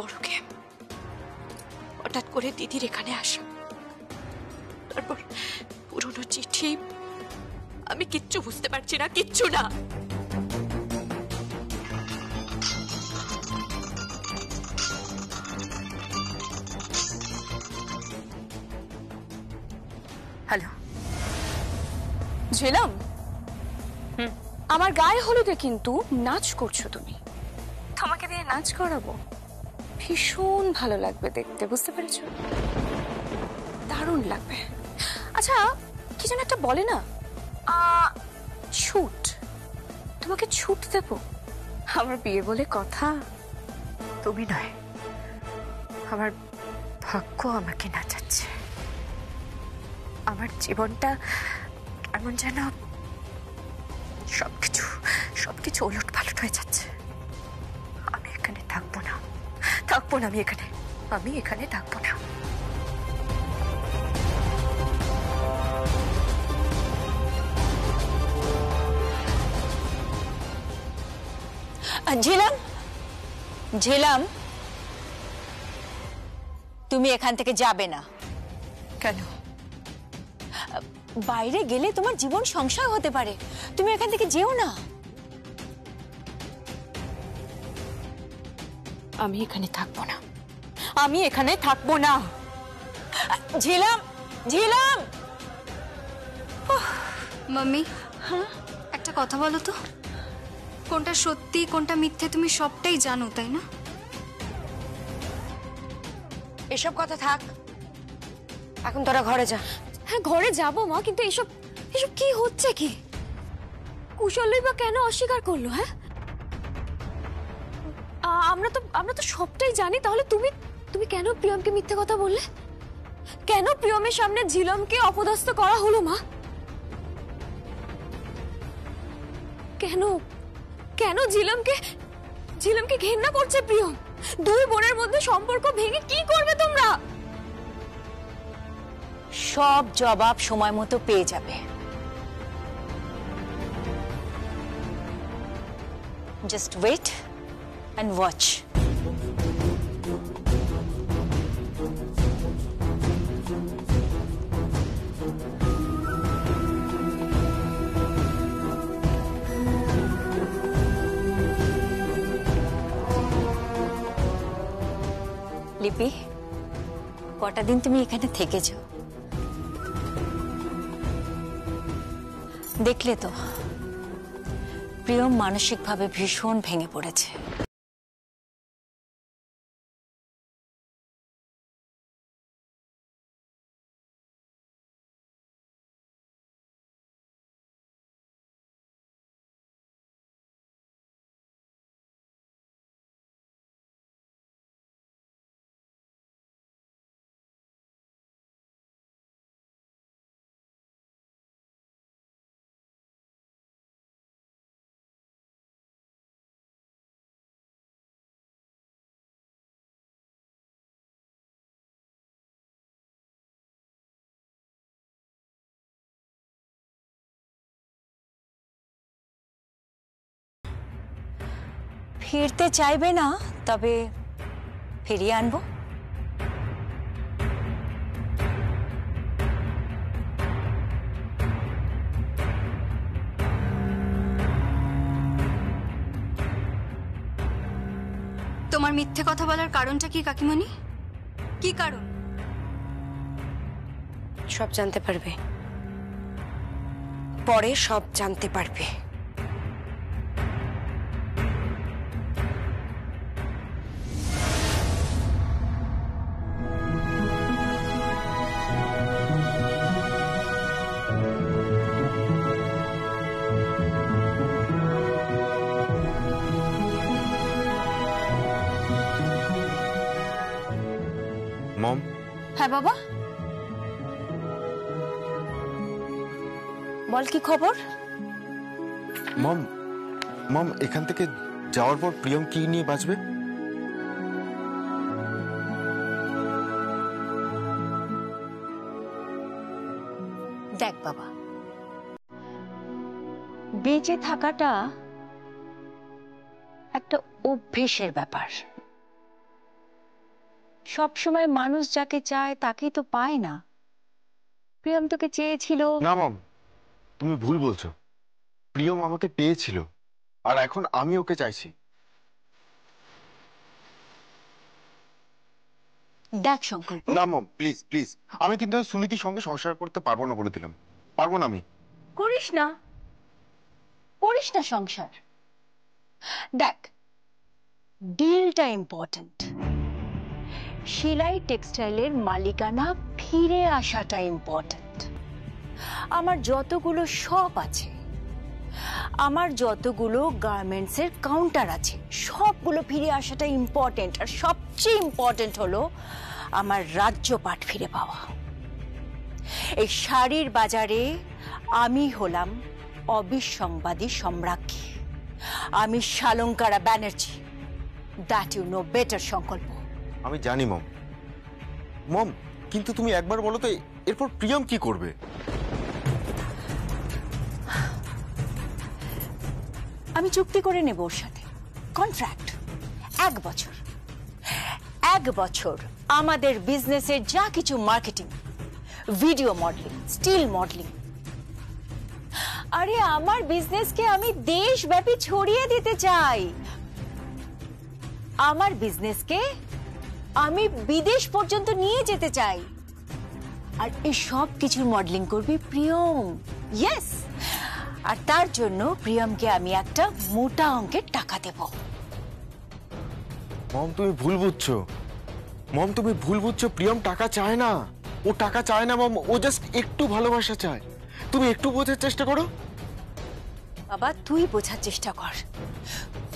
বড় গেম। হঠাৎ করে দিদির এখানে আসা, তারপর পুরনো চিঠি, আমি কিচ্ছু বুঝতে পারছি না, কিচ্ছু না। হ্যালো ঝিলাম, আমার গায়ে হলুদে কিন্তু নাচ করছো তুমি। তোমাকে দিয়ে নাচ করাবো, ভীষণ ভালো লাগবে দেখতে, বুঝতে পেরেছো? দারুণ লাগবে। আচ্ছা, কি যেন একটা বলে না, ছুট, তোমাকে ছুট দেবো। আমার বিয়ে বলে কথা। তুমি নয়, আমার ভাগ্য আমাকে নাচাচ্ছে। আমার জীবনটা এমন যেন সবকিছু ওলট পালট হয়ে যাচ্ছে। আমি এখানে থাকবো না, আমি এখানে থাকবো না। ঝিলাম, ঝিলাম, তুমি এখান থেকে যাবে না। কেন? বাইরে গেলে তোমার জীবন সংশয় হতে পারে, তুমি এখান থেকে যেও না। আমি এখানে থাকবো না, আমি এখানে থাকবো না। ঝিলাম, ঝিলাম। মাম্মি, হ্যাঁ একটা কথা বলো তো, কোনটা সত্যি কোনটা মিথ্যে তুমি সবটাই জানো, তাই না? এসব কথা থাক, এখন তোরা ঘরে যা। হ্যাঁ ঘরে যাবো মা, কিন্তু এসব এসব কি হচ্ছে? কি কুশলই বা কেন অস্বীকার করলো? হ্যাঁ, আমরা তো সবটাই জানি। তাহলে তুমি কেন প্রিয়মকে মিথ্যে কথা বললে? কেন প্রিয়মের সামনে ঝিলমকে অপদস্থ করা হলো মা? কেন কেন ঝিলমকে ঘেন্না করছে প্রিয়ম? দুই বোনের মধ্যে সম্পর্ক ভেঙে কি করবে তোমরা? সব জবাব সময় মতো পেয়ে যাবে। Just wait and watch. লিপি, কটা দিন তুমি এখানে থেকেছো, দেখলে তো প্রিয়ম মানসিকভাবে ভীষণ ভেঙে পড়েছে। ফিরতে চাইবে না, তবে ফিরিয়ে আনবো। তোমার মিথ্যে কথা বলার কারণটা কি কাকিমণি? কি কারণ? সব জানতে পারবে, পরে সব জানতে পারবে। মম। হ্যাঁ বাবা বল, কি খবর? মম, মম এখান থেকে যাওয়ার পর প্রিয়ম কি নিয়ে বাঁচবে? দেখ বাবা, বেঁচে থাকাটা একটা অভ্যেসের ব্যাপার। সব সময় মানুষ যাকে চায় তাকেই তো পায় না। প্রিয়ম তোকে চেয়েছিল। না মম, তুমি ভুল বলছো। প্রিয়ম আমাকে পেয়েছিল, আর এখন আমি ওকে চাইছি। দেখ শঙ্কর, না মম, প্লিজ প্লিজ, আমি কিন্তু সুনীতির সঙ্গে সংসার করতে পারবো না বলে দিলাম। পারবো না আমি। করিস না, করিস না সংসার। দেখ, ডিলটা ইম্পর্ট্যান্ট। সেলাই টেক্সটাইলের মালিকানা ফিরে আসাটা ইম্পর্ট্যান্ট। আমার যতগুলো শপ আছে, আমার যতগুলো গার্মেন্টসের কাউন্টার আছে, সবগুলো ফিরে আসাটা ইম্পর্ট্যান্ট। আর সবচেয়ে ইম্পর্ট্যান্ট হলো আমার রাজ্যপাট ফিরে পাওয়া। এই শাড়ির বাজারে আমি হলাম অবিসংবাদী সম্রাজ্ঞী। আমি Shalankara Banerjee. That you know better সংকল্প। আমি জানি মম। মম, কিন্তু তুমি একবার বলো তো, এরপর প্রিয়ম কি করবে? আমি চুক্তি করে নেব ওর সাথে, কন্ট্রাক্ট 1 বছর। 1 বছর আমাদের বিজনেসের যা কিছু marketing, video modelling, still modelling, আরে আমার বিজনেসকে আমি দেশব্যাপী ছড়িয়ে দিতে চাই। আমার বিজনেসকে আমি বিদেশ পর্যন্ত নিয়ে যেতে চাই। আর এই সব কিছুর মডেলিং করবে প্রিয়ম। ইয়েস, আর তার জন্য প্রিয়মকে আমি একটা মোটা অঙ্কের টাকা দেব। মম, তুমি ভুল বুঝছো। মম, তুমি ভুল বুঝছো। প্রিয়ম টাকা চায় না। ও টাকা চায় না মম, ও জাস্ট একটু ভালোবাসা চায়। তুমি একটু বোঝার চেষ্টা করো। বাবা, তুই বোঝার চেষ্টা কর,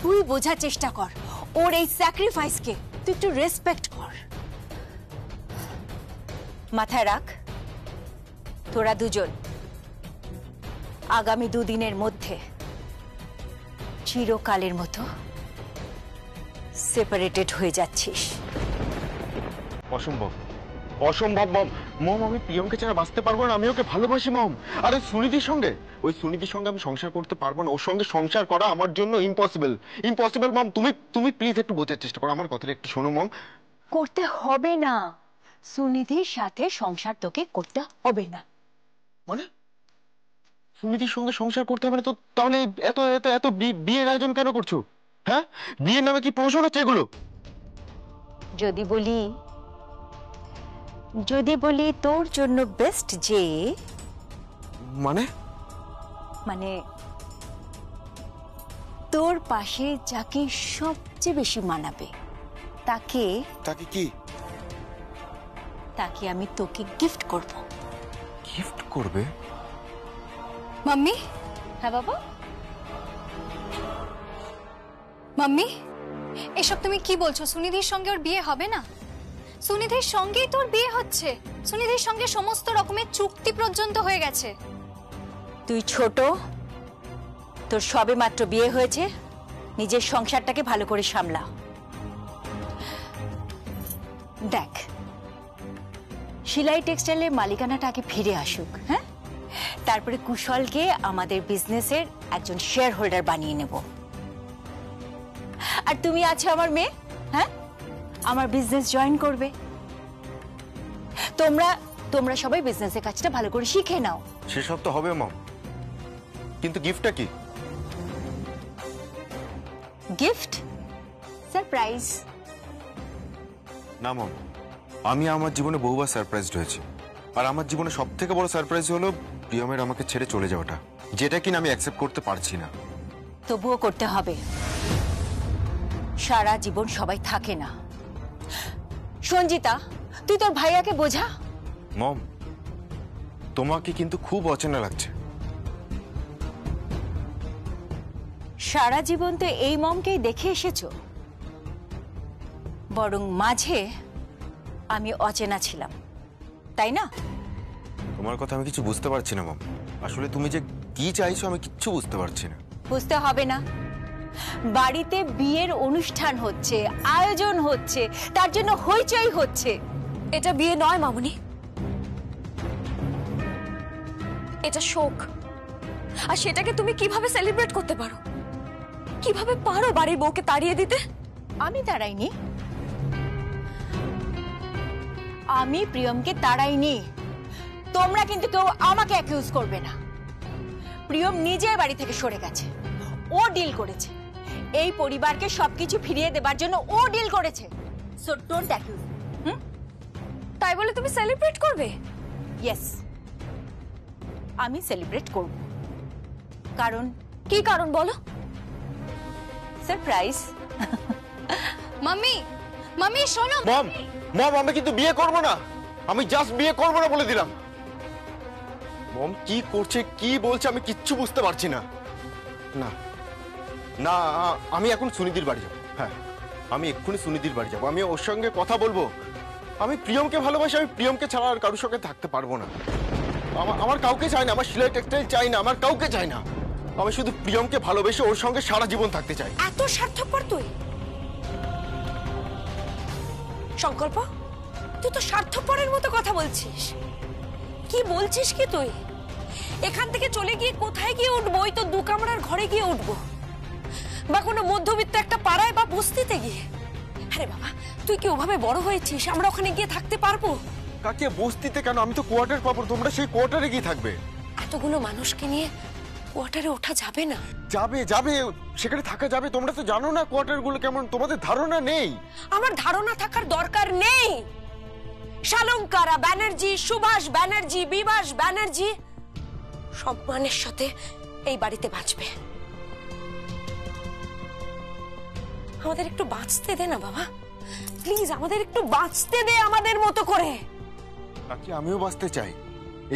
তুই বোঝার চেষ্টা কর। ওর এই স্যাক্রিফাইসকে তুই একটু রেসপেক্ট কর। মাথায় রাখ, তোরা দুজন আগামী 2 দিনের মধ্যে চিরকালের মতো সেপারেটেড হয়ে যাচ্ছিস। অসম্ভব, অসম্ভব মম। মম, আমি প্রিয়মকে ছাড়া বাঁচতে পারবো না। আমি ওকে ভালোবাসি মম। আর ওই সুনীতির সঙ্গে আমি সংসার করতে পারবো না। ওর সঙ্গে সংসার করা আমার জন্য ইম্পসিবল, ইম্পসিবল মম। তুমি প্লিজ একটু বোঝার চেষ্টা করো, আমার কথাটা একটু শোনো মম। করতে হবে না, সুনিধির সাথে সংসার তোকে করতে হবে না। মানে সুনীতির সঙ্গে সংসার করতে হবে না তো? তাহলে এত এত এত বিয়ের আয়োজন কেন করছো? হ্যাঁ, বিয়ের নামে কি প্রমোশন হচ্ছে এগুলো? যদি বলি তোর জন্য বেস্ট যে, মানে মানে তোর পাশে যাকে সবচেয়ে বেশি মানাবে তাকে কি তাকে আমি তোকে গিফট করব। গিফট করবে? মাম্মি, হ্যাঁ বাবা। মাম্মি, এসব তুমি কি বলছো? সুনিধির সঙ্গে ওর বিয়ে হবে না? সুনিধির সঙ্গেই তোর বিয়ে হচ্ছে। সুনিধির সঙ্গে সমস্ত রকমের চুক্তি পর্যন্ত হয়ে গেছে। তুই ছোট, তোর সবে মাত্র বিয়ে হয়েছে, নিজের সংসারটাকে ভালো করে সামলা। দেখ, সেলাই টেক্সটাইলের মালিকানাটা আগে ফিরে আসুক, হ্যাঁ? তারপরে কুশলকে আমাদের বিজনেসের একজন শেয়ার হোল্ডার বানিয়ে নেব। আর তুমি আছো আমার মেয়ে, হ্যাঁ, আমার বিজনেস জয়েন করবে। তোমরা সবাই বিজনেসের কাজটা ভালো করে শিখে নাও। সেসব তো হবে মম, কিন্তু গিফটটা কি? Gift surprise. না মম, আমি আমার জীবনে বহুবার সারপ্রাইজড হয়েছি। আর আমার জীবনে সব থেকে বড় সারপ্রাইজ হলো প্রিয়মের আমাকে ছেড়ে চলে যাওয়াটা, যেটা কিনা আমি অ্যাকসেপ্ট করতে পারছি না। তবুও করতে হবে, সারা জীবন সবাই থাকে না। সঞ্জিতা, তুই তোর ভাইয়াকে বোঝা। মম, তোমাকে কিন্তু খুব অচেনা লাগছে। সারা জীবন তো এই মমকেই দেখে এসেছো, বরং মাঝে আমি অচেনা ছিলাম, তাই না? তোমার কথা আমি কিছু বুঝতে পারছি না মম। আসলে তুমি যে কি চাইছো আমি কিচ্ছু বুঝতে পারছি না। বুঝতে হবে না, বাড়িতে বিয়ের অনুষ্ঠান হচ্ছে, আয়োজন হচ্ছে, তার জন্য হইচই হচ্ছে। এটা বিয়ে নয় মামুনি, এটা শোক। আর সেটাকে তুমি কিভাবে সেলিব্রেট করতে পারো? কিভাবে পারো বাড়ির বউকে তাড়িয়ে দিতে? আমি দাঁড়াইনি, আমি প্রিয়মকে তাড়াইনি। তোমরা কিন্তু কেউ আমাকে অ্যাকিউজ করবে না। প্রিয়ম নিজে বাড়ি থেকে সরে গেছে, ও ডিল করেছে। এই পরিবারকে সবকিছু ফিরিয়ে দেবার জন্য ও ডিল করেছে। So don't accuse. তাই বলে তুমি সেলিব্রেট করবে? ইয়েস, আমি সেলিব্রেট করব। কারণ কি কারণ বলো? সারপ্রাইজ। মাম্মি, মাম্মি শোনো। মম, মম আমি কিন্তু বিয়ে করব না। আমি জাস্ট বিয়ে করব না বলে দিলাম। মম কি করছে, কি বলছে আমি কিচ্ছু বুঝতে পারছি না। না না, আমি এখন সুনিধির বাড়ি যাব। হ্যাঁ, আমি এক্ষুনি সুনিধির বাড়ি যাব। আমি ওর সঙ্গে কথা বলবো। আমি প্রিয়মকে ভালোবাসি, আমি প্রিয়মকে ছাড়া আর কারোর সঙ্গে থাকতে পারবো না। আমার কাউকে চাই না, আমার সিলাই টেক্সটাইল চাই না, আমার কাউকে চাই না। আমি শুধু প্রিয়মকে ভালোবেসে ওর সঙ্গে সারা জীবন থাকতে চাই। এত স্বার্থপর তুই? সংকল্প, তুই তো স্বার্থপরের মতো কথা বলছিস। কি বলছিস কি তুই? এখান থেকে চলে গিয়ে কোথায় গিয়ে উঠবো? ওই তো দু কামরার ঘরে গিয়ে উঠবো, বা কোনো মধ্যবিত্ত একটা পাড়ায় বা বস্তিতে গিয়ে। আরে বাবা, তুই কি ওভাবে বড় হয়েছিস? আমরা ওখানে গিয়ে থাকতে পারবো? কাকে বস্তিতে কেন? আমি তো কোয়ার্টার পাবো, তোমরা সেই কোয়ার্টারে গিয়ে থাকবে। এতগুলো মানুষকে নিয়ে কোয়ার্টারে ওঠা যাবে না। যাবে যাবে, সেখানে থাকা যাবে। তোমরা তো জানো না কোয়ার্টার গুলো কেমন, তোমাদের ধারণা নেই। আমার ধারণা থাকার দরকার নেই। শালঙ্কারা ব্যানার্জি, সুভাষ ব্যানার্জি, বিভাস ব্যানার্জি সম্মানের সাথে এই বাড়িতে বাঁচবে। আমাদের একটু বাঁচতে দে না বাবা, প্লিজ আমাদের একটু বাঁচতে দে আমাদের মতো করে। কাকি আমিও বাঁচতে চাই,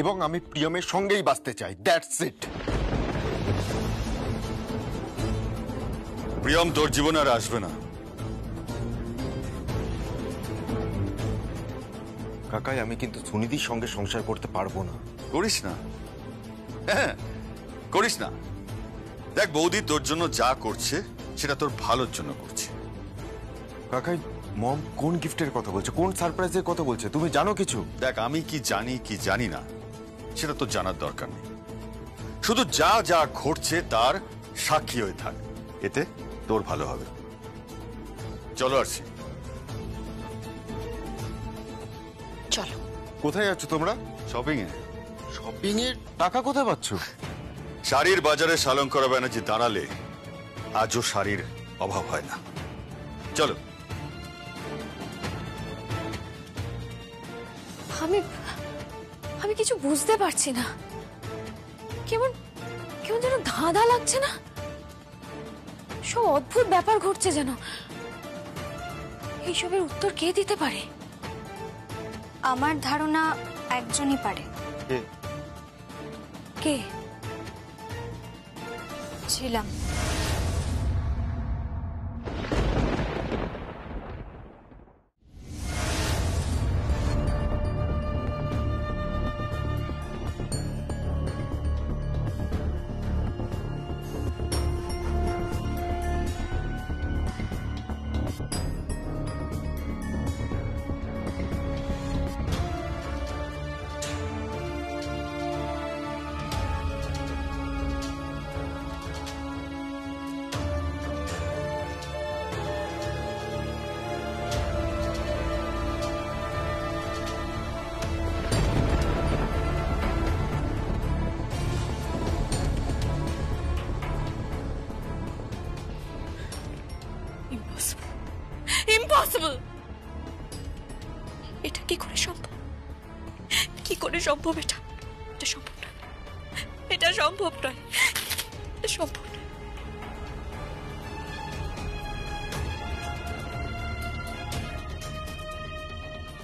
এবং আমি প্রিয়মের সঙ্গেই বাঁচতে চাই। That's it. প্রিয়ম তোর জীবনে আর আসবে না। কাকাই, আমি কিন্তু সুনিধির সঙ্গে সংসার করতে পারবো না। করিস না, হ্যাঁ করিস না। দেখ বৌদি তোর জন্য যা করছে সেটা তোর ভালোর জন্য করছে। কাকাই, মম কোন গিফটের কথা বলছে, কোন সারপ্রাইজের কথা বলছে, তুমি জানো কিছু? দেখ আমি কি জানি কি জানি না সেটা তোর জানার দরকার নেই। শুধু যা যা ঘটছে তার সাক্ষী হয়ে থাক, এতে তোর ভালো হবে। চলো আসছি। চলো। কোথায় যাচ্ছ তোমরা? শপিং এ। শপিং এর টাকা কোথায় পাচ্ছ? শাড়ির বাজারে শালঙ্করা ব্যানার্জি দাঁড়ালে আজও শাড়ির অভাব হয় না। চলো। আমি কিছু বুঝতে পারছি না। কেমন কেমন যেন ধাঁধা লাগছে না? সব অদ্ভুত ব্যাপার ঘটছে যেন। এইসবের উত্তর কে দিতে পারে? আমার ধারণা একজনই পারে। কে? ছিলাম। ইম্পসিবল। এটা কি করে সম্ভব? কি করে সম্ভব? এটা সম্ভব না, এটা সম্ভব নয়, এটা সম্ভব না।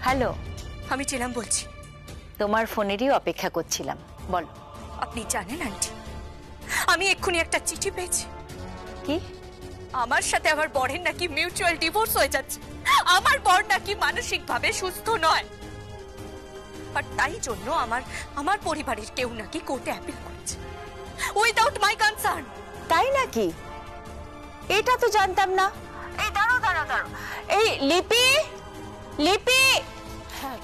হ্যালো, আমি ছিলাম বলছি। তোমার ফোনেরই অপেক্ষা করছিলাম, বলো। আপনি জানেন আন্টি, আমি এক্ষুনি একটা চিঠি পেয়েছি। কি? আমার সাথে আমার বরের নাকি মিউচুয়াল ডিভোর্স হয়ে যাচ্ছে। আমার বর নাকি মানসিকভাবে সুস্থ নয়, আর তাই জন্য আমার পরিবারের কেউ নাকি কোর্টে অ্যাপিল করেছে উইদাউট মাই কনসার্ন। তাই নাকি? এটা তো জানতাম না। এই দাঁড়াও দাঁড়াও দাঁড়াও, এই লিপি, লিপি, হ্যাঁ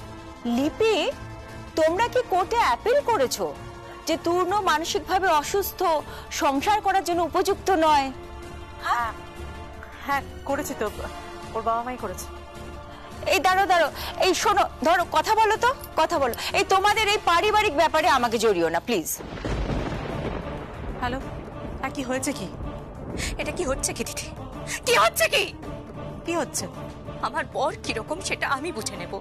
লিপি, তোমরা কি কোর্টে অ্যাপিল করেছো যে তূর্ণ মানসিকভাবে অসুস্থ, সংসার করার জন্য উপযুক্ত নয়? হ্যাঁ করেছি তো, ওর বাবা মাই করেছে। এই দাঁড়ো দাঁড়ো, এই শোনো, ধরো কথা বলো তো, কথা বলো। এই তোমাদের এই পারিবারিক ব্যাপারে আমাকে জড়িও না প্লিজ। হ্যালো, কি হয়েছে? কি এটা কি হচ্ছে কি দিদি? কি হচ্ছে কি? কি হচ্ছে? আমার বর কিরকম সেটা আমি বুঝে নেব।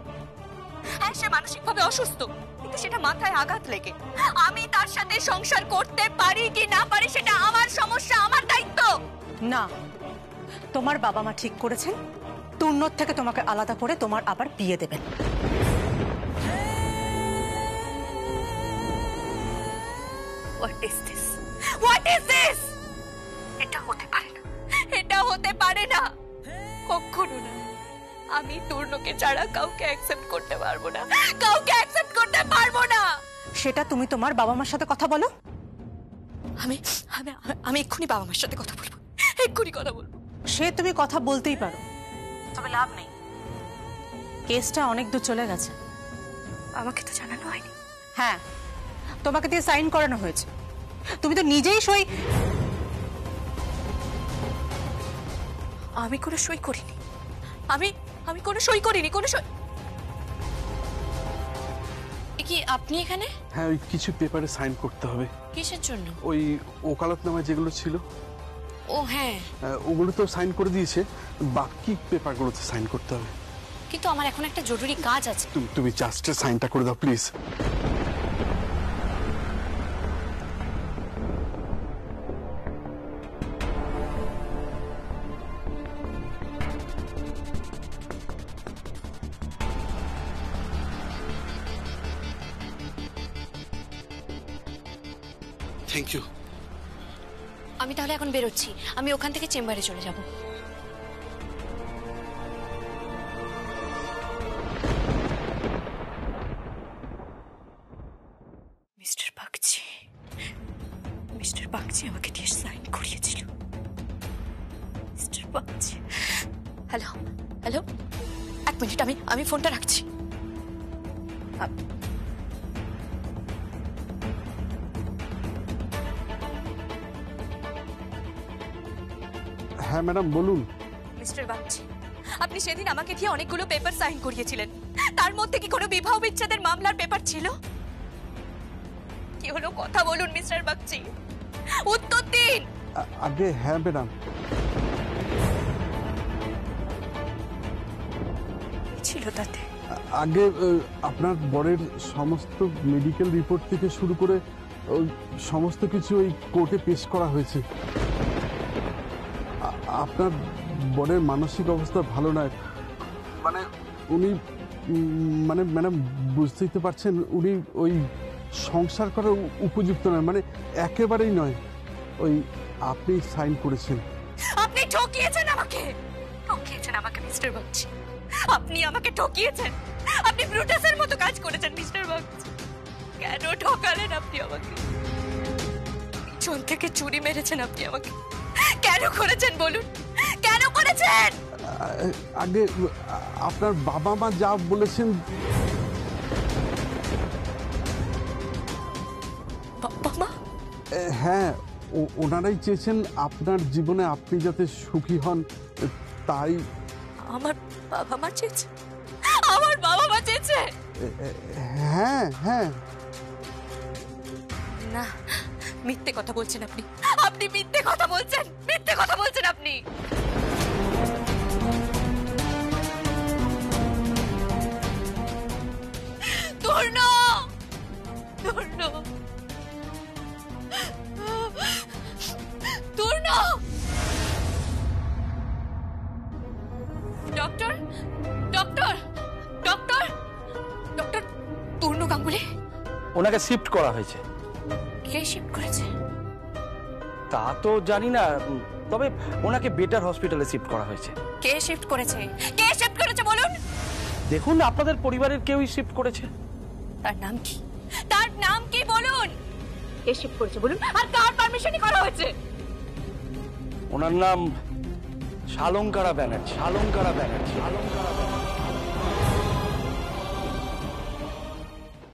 হ্যাঁ, সে মানসিকভাবে অসুস্থ, কিন্তু সেটা মাথায় আঘাত লেগে। আমি তার সাথে সংসার করতে পারি কি না পারি সেটা আমার সমস্যা, আমার দায়িত্ব। না, তোমার বাবা মা ঠিক করেছেন তূর্ণর থেকে তোমাকে আলাদা করে তোমার আবার বিয়ে দেবেন। What is this? What is this? এটা হতে পারে না, এটা হতে পারে না, কখনো না। আমি তূর্ণকে ছাড়া কাউকে অ্যাকসেপ্ট করতে পারবো না, কাউকে অ্যাকসেপ্ট করতে পারবো না। সেটা তুমি তোমার বাবা মার সাথে কথা বলো। আমি আমি আমি এক্ষুনি বাবা মার সাথে কথা বলবো, এক্ষুনি কথা বলবো। সে তুমি কথা বলতেই পারো, তবে লাভ নেই, কেসটা অনেক দূর চলে গেছে। আমাকে তো জানানো হয়নি। হ্যাঁ, তোমাকে দিয়ে সাইন করানো হয়েছে, তুমি তো নিজেই সই। আমি কোনো সই করিনি, আমি কোনো সই করিনি, কোনো সই। কি আপনি এখানে? হ্যাঁ, ওই কিছু পেপারে সাইন করতে হবে। কিসের জন্য? ওই ওকালতনামায় যেগুলো ছিল ও হ্যাঁ, ওগুলো তো সাইন করে দিয়েছে, বাকি পেপারগুলোতে সাইন করতে হবে। কিন্তু আমার এখন একটা জরুরি কাজ আছে। তুমি জাস্ট সাইনটা করে দাও প্লিজ। Thank you. আমি তাহলে এখন বেরোচ্ছি, আমি ওখান থেকে চেম্বারে চলে যাব। মিস্টার বাগচি আমাকে দিয়ে সাইন করিয়েছিল। মিস্টার বাগচি। হ্যালো হ্যালো, এক মিনিট, আমি ফোনটা রাখছি। হ্যাঁ ম্যাডাম বলুন। মিস্টার বাগচি, আপনি সেদিন আমাকে দিয়ে অনেকগুলো পেপার সাইন করিয়েছিলেন, তার মধ্যে কি কোনো বিবাহ বিচ্ছেদের মামলার পেপার ছিল? কি হলো, কথা বলুন মিস্টার বাগচি, উত্তর দিন। আগে হ্যাঁ ম্যাডাম। ছিল তাতে? আগে আপনার বরের সমস্ত মেডিকেল রিপোর্ট থেকে শুরু করে সমস্ত কিছু ওই কোর্টে পেশ করা হয়েছে। আপনার বরের মানসিক অবস্থা ভালো নয়, মানে উনি মানে ম্যাডাম বুঝতেই তো পারছেন, উনি ওই সংসার করার উপযুক্ত নয়, মানে একেবারেই নয়। ওই আপনি সাইন করেছেন। আপনি ঠকিয়েছেন আমাকে মিস্টার বাগচি, আপনি আমাকে ঠকিয়েছেন। আপনি ব্রুটাসের মতো কাজ করেছেন মিস্টার বাগচি। কেন ঠকালেন আপনি আমাকে? পিছন থেকে চুরি মেরেছেন আপনি আমাকে। কেন করেছেন বলুন, কেন করেছেন? আগে আপনার বাবা মা যা বলেছেন। বাবা মা? হ্যাঁ, ওনারাই চেয়েছেন আপনার জীবনে আপনি যাতে সুখী হন, তাই। আমার বাবা মা চেয়েছে? আমার বাবা মা চেয়েছে? হ্যাঁ হ্যাঁ। না, মিথ্যে কথা বলছেন আপনি, আপনি মিথ্যে কথা বলছেন, মিথ্যে কথা বলছেন আপনি। Turna, Turna, Turna. Doctor, doctor, doctor, doctor Turna Ganguly. ওনাকে শিফট করা হয়েছে। কে শিফট করেছে? তা তো জানি না, তবে ওনাকে বেটার হসপিটালে শিফট করা হয়েছে। কে শিফট করেছে? কে শিফট করেছে বলুন? দেখুন, আপনাদের পরিবারের কেউই শিফট করেছে। তার নাম কি? তার নাম কি বলুন? কে শিফট করেছে বলুন, আর কার পারমিশনে করা হয়েছে? ওনার নাম শালঙ্কারা ব্যানার্জি। শালঙ্কারা ব্যানার্জি। শালঙ্কারা ব্যানার্জি।